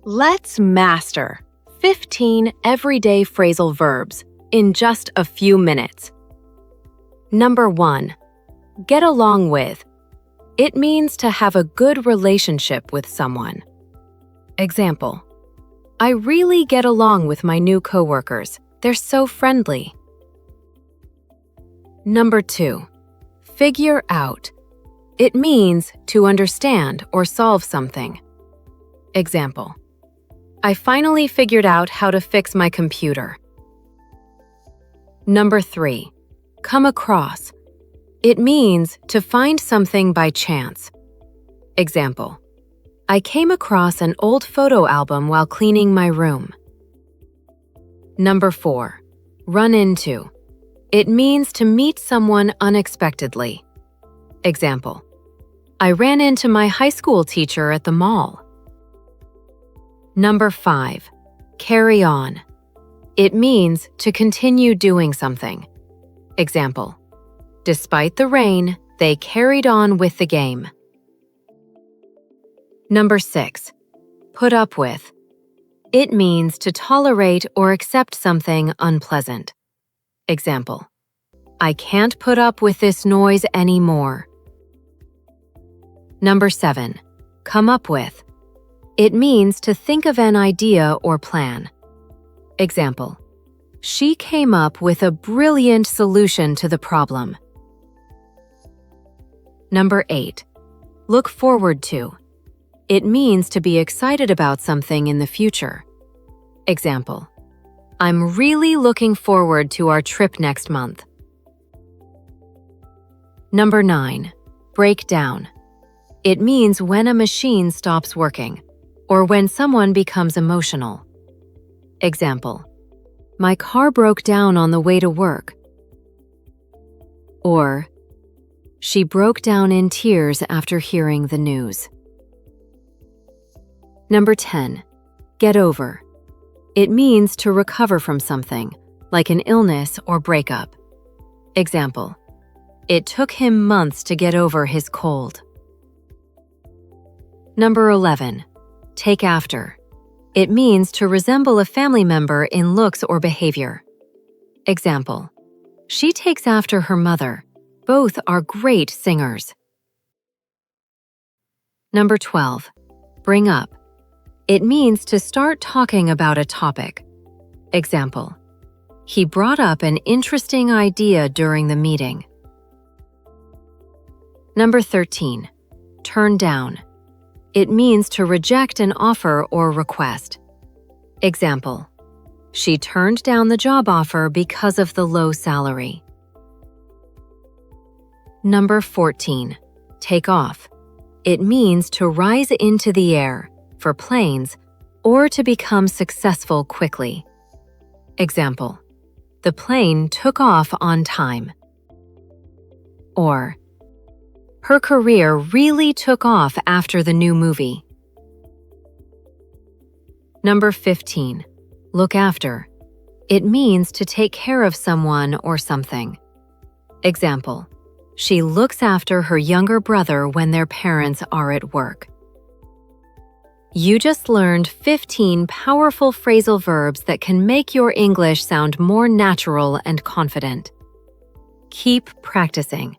Let's master 15 everyday phrasal verbs in just a few minutes. Number 1. Get along with. It means to have a good relationship with someone. Example: I really get along with my new coworkers. They're so friendly. Number 2. Figure out. It means to understand or solve something. Example: I finally figured out how to fix my computer. Number 3. Come across. It means to find something by chance. Example: I came across an old photo album while cleaning my room. Number 4. Run into. It means to meet someone unexpectedly. Example: I ran into my high school teacher at the mall. Number 5. Carry on. It means to continue doing something. Example: despite the rain, they carried on with the game. Number 6. Put up with. It means to tolerate or accept something unpleasant. Example: I can't put up with this noise anymore. Number 7. Come up with. It means to think of an idea or plan. Example: she came up with a brilliant solution to the problem. Number 8. Look forward to. It means to be excited about something in the future. Example: I'm really looking forward to our trip next month. Number 9. Break down. It means when a machine stops working, or when someone becomes emotional. Example: my car broke down on the way to work. Or, she broke down in tears after hearing the news. Number 10. Get over. It means to recover from something, like an illness or breakup. Example: it took him months to get over his cold. Number 11. Take after. It means to resemble a family member in looks or behavior. Example: she takes after her mother. Both are great singers. Number 12. Bring up. It means to start talking about a topic. Example: he brought up an interesting idea during the meeting. Number 13. Turn down. It means to reject an offer or request. Example: she turned down the job offer because of the low salary. Number 14. Take off. It means to rise into the air, for planes, or to become successful quickly. Example: the plane took off on time. Or, her career really took off after the new movie. Number 15. Look after. It means to take care of someone or something. Example: she looks after her younger brother when their parents are at work. You just learned 15 powerful phrasal verbs that can make your English sound more natural and confident. Keep practicing.